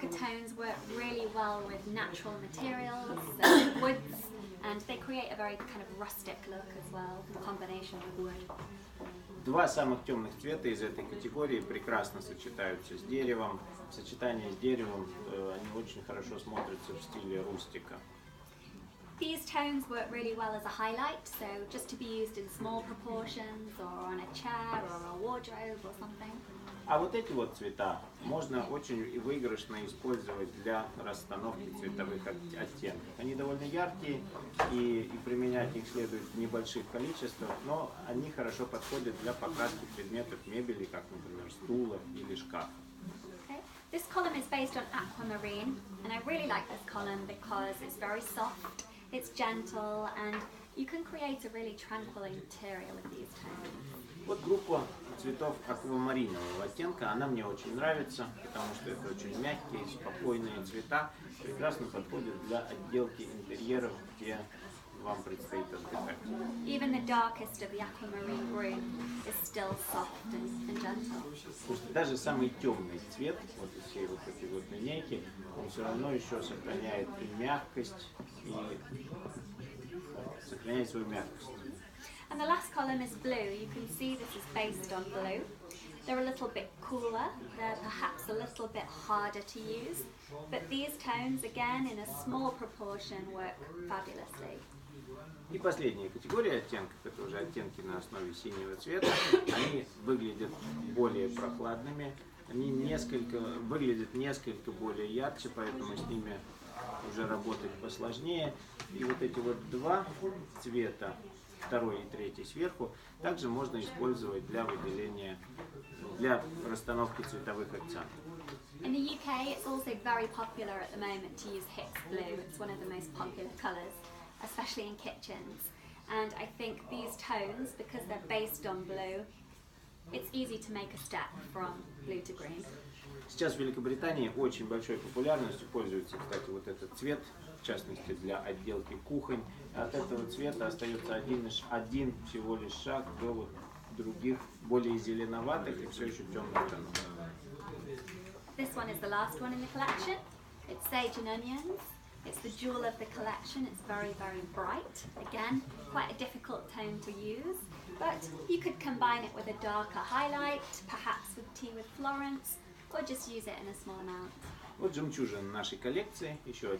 darker tones work really well with natural materials, so woods, and they create a very kind of rustic look as well, in combination with wood. Два самых темных цвета из этой категории прекрасно сочетаются с деревом. В сочетании с деревом они очень хорошо смотрятся в стиле рустика. These tones work really well as a highlight, so just to be used in small proportions or on a chair or a wardrobe or something. А вот эти вот цвета можно очень выигрышно использовать для расстановки цветовых оттенков. Они довольно яркие, и применять их следует в небольших количествах, но они хорошо подходят для покраски предметов мебели, как, например, стула или шкафа. Okay. This column is based on aquamarine, and I really like this column because it's very soft, it's gentle, and you can create a really tranquil interior with these tones. Вот группа цветов аквамаринового оттенка, она мне очень нравится, потому что это очень мягкие, спокойные цвета, прекрасно подходят для отделки интерьеров, где вам предстоит отдыхать. Even the darkest of the aquamarine green is still soft and gentle. Потому что даже самый темный цвет, вот из всей вот этой вот линейки, он все равно еще сохраняет и мягкость, и сохраняет свою мягкость. And the last column is blue. You can see this is based on blue. They're a little bit cooler, they're perhaps a little bit harder to use, but these tones, again, in a small proportion, work fabulously. И последняя категория оттенков, это уже оттенки на основе синего цвета, они выглядят более прохладными, они выглядят несколько более ярче, поэтому с ними уже работать посложнее. И вот эти вот два цвета, второй и третий сверху, также можно использовать для выделения, для расстановки цветовых акцентов. In the UK, it's also very popular at the moment to use Hicks blue. It's one of the most popular colours, especially in kitchens. And I think these tones, because they're based on blue, it's easy to make a step from blue to green. Сейчас в Великобритании очень большой популярностью пользуется, кстати, вот этот цвет, в частности для отделки кухонь. От этого цвета остается один всего лишь шаг до вот других, более зеленоватых и все еще темных тонов. This one is the last one in the collection. It's sage and onions. It's the jewel of the collection. It's very, very bright. Again, quite a difficult tone to use, but you could combine it with a darker highlight, perhaps with tea with Florence, or just use it in a small amount. Вот жемчужина нашей коллекции, еще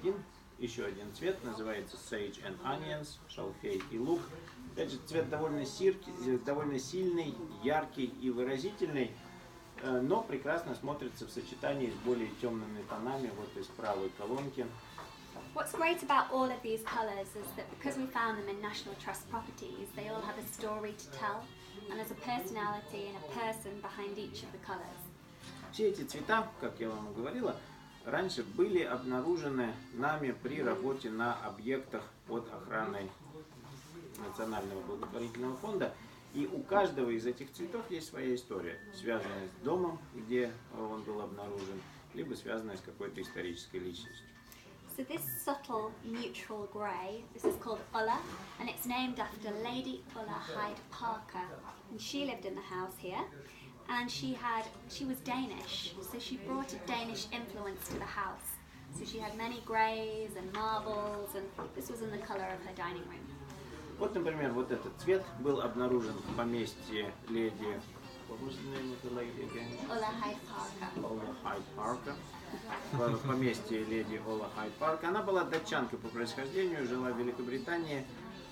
один цвет, называется Sage and Onions, шалфей и лук. Опять же, цвет довольно сильный, яркий и выразительный, но прекрасно смотрится в сочетании с более темными тонами вот из правой колонки. What's great about all of these colours is that because we found them in National Trust properties, they all have a story to tell, and there's a personality and a person behind each of the colours. Все эти цвета, как я вам и говорила, раньше были обнаружены нами при работе на объектах под охраной Национального благотворительного фонда. И у каждого из этих цветов есть своя история, связанная с домом, где он был обнаружен, либо связанная с какой-то исторической личностью. So this subtle neutral grey, this is called Ulla, and it's named after Lady Ulla Hyde Parker. And she lived in the house here, and she was Danish, so she brought a Danish influence to the house. So she had many greys and marbles, and this was in the colour of her dining room. Вот, например, вот этот цвет был обнаружен в поместье леди... What was the name of the lady again? Ulla Hyde Parker. Ulla Hyde Parker. В поместье леди Ulla Hyde Parker. Она была датчанкой по происхождению, жила в Великобритании,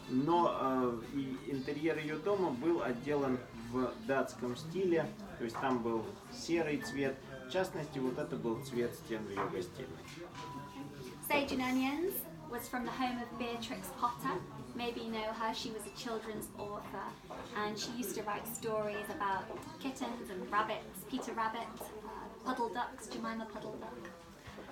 но интерьер ее дома был отделан в датском стиле, то есть там был серый цвет. В частности, вот это был цвет стен в ее гостиной. Sage and Onions was from the home of Beatrix Potter. Maybe you know her, she was a children's author, and she used to write stories about kittens and rabbits, Peter Rabbit, puddle ducks, Jemima Puddle Duck.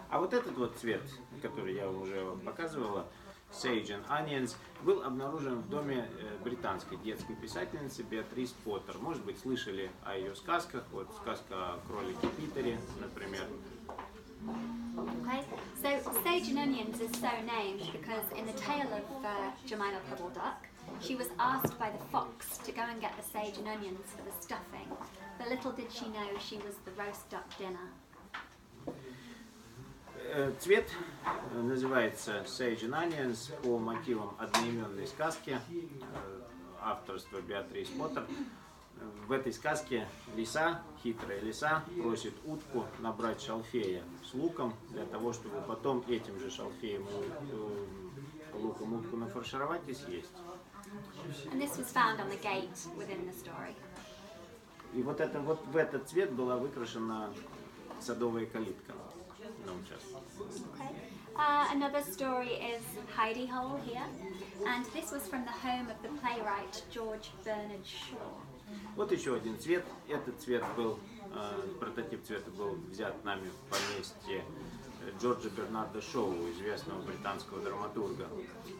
А вот этот вот цвет, который я уже показывала, Sage and Onions, был обнаружен в доме британской детской писательницы Беатрис Поттер. Может быть, слышали о ее сказках, вот сказка о кролике Питере, например. Okay, so Sage and Onions is so named because in the tale of Jemima Puddle Duck, she was asked by the fox to go and get the sage and onions for the stuffing, but little did she know she was the roast duck dinner. Цвет называется Sage and Onions по мотивам одноименной сказки авторства Беатрис Поттер. В этой сказке лиса, хитрая лиса, просит утку набрать шалфея с луком для того, чтобы потом этим же шалфеем луком утку нафаршировать и съесть. And this was found on the gate within the story. И вот в этот цвет была выкрашена садовая калитка на участке. Okay. Another story is Hidey Hole here, and this was from the home of the playwright George Bernard Shaw. Вот еще один цвет. Этот цвет был, прототип цвета был взят нами в поместье Джорджа Бернарда Шоу, известного британского драматурга.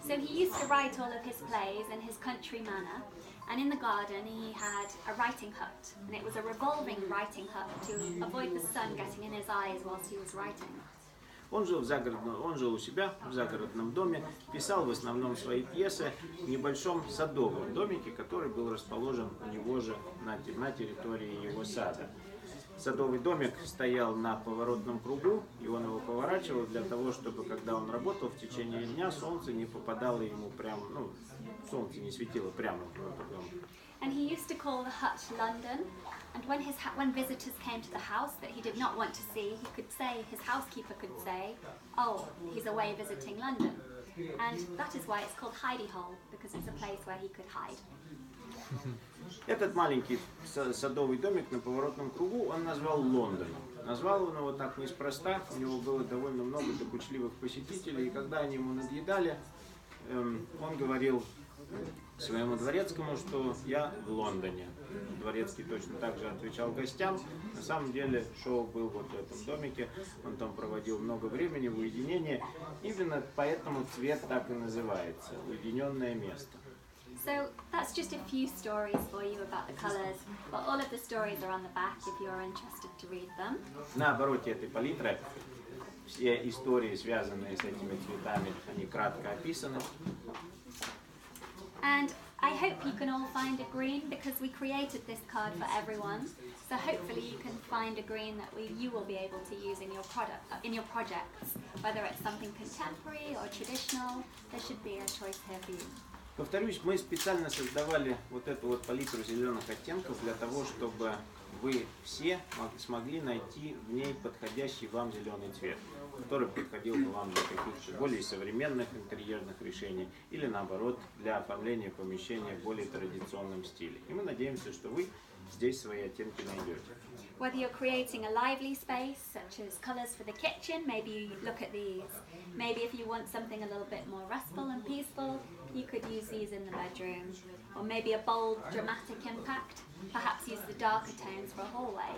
So he used to write all of his plays in his country manor, and in the garden he had a writing hut, and it was a revolving writing hut to avoid the sun getting in his eyes whilst he was writing. Он жил у себя в загородном доме, писал в основном свои пьесы в небольшом садовом домике, который был расположен у него же на территории его сада. Садовый домик стоял на поворотном кругу, и он его поворачивал для того, чтобы, когда он работал в течение дня, солнце не попадало ему прямо, солнце не светило прямо в этот дом. And he used to call the hut London, and when visitors came to the house that he did not want to see, he could say, his housekeeper could say, oh, he's away visiting London. And that is why it's called Hidey Hole, because it's a place where he could hide. Этот маленький садовый домик на поворотном кругу он назвал Лондоном. Назвал он его так неспроста, у него было довольно много докучливых посетителей, и когда они ему надоедали, он говорил своему дворецкому, что я в Лондоне. Дворецкий точно так же отвечал гостям. На самом деле Шоу был вот в этом домике, он там проводил много времени в уединении. Именно поэтому цвет так и называется – уединенное место. So that's just a few stories for you about the colours, but all of the stories are on the back if you're interested to read them. На обороте этой палитры все истории, связанные с этими цветами, они кратко описаны. And I hope you can all find a green because we created this card for everyone. So hopefully you can find a green that you will be able to use in your projects, whether it's something contemporary or traditional. There should be a choice here for you. Повторюсь, мы специально создавали вот эту вот палитру зеленых оттенков для того, чтобы вы все смогли найти в ней подходящий вам зеленый цвет, который подходил бы вам для каких-то более современных интерьерных решений или наоборот для оформления помещения в более традиционном стиле. И мы надеемся, что вы здесь свои оттенки найдете. Whether you're creating a lively space, such as colours for the kitchen, maybe you look at these. Maybe if you want something a little bit more restful and peaceful, you could use these in the bedroom. Or maybe a bold, dramatic impact, perhaps use the darker tones for a hallway.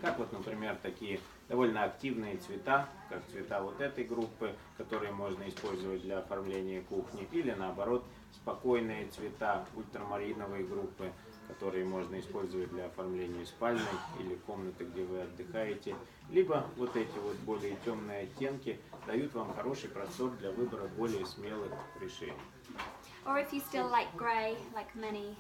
Как вот, например, такие довольно активные цвета, как цвета вот этой группы, которые можно использовать для оформления кухни, или наоборот, спокойные цвета ультрамариновой группы, которые можно использовать для оформления спальни или комнаты, где вы отдыхаете. Либо вот эти вот более темные оттенки дают вам хороший простор для выбора более смелых решений. Or if you still like grey, like many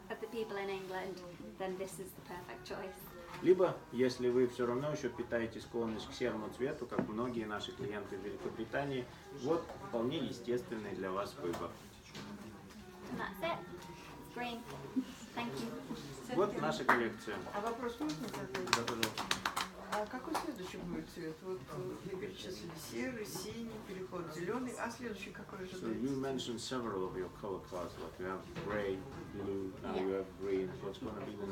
of the people in England, then this is the perfect choice. Либо, если вы все равно еще питаете склонность к серому цвету, как многие наши клиенты в Великобритании, вот вполне естественный для вас выбор. And that's it. It's green. Thank you. Вот наша коллекция. А вопрос можно задать? Да, пожалуйста. А какой следующий будет цвет? Вот вы перечислили серый, синий, переход зеленый, а следующий какой же So будет? you mentioned several of your color classes, like you have gray, blue, now you have green. What's going to be the next?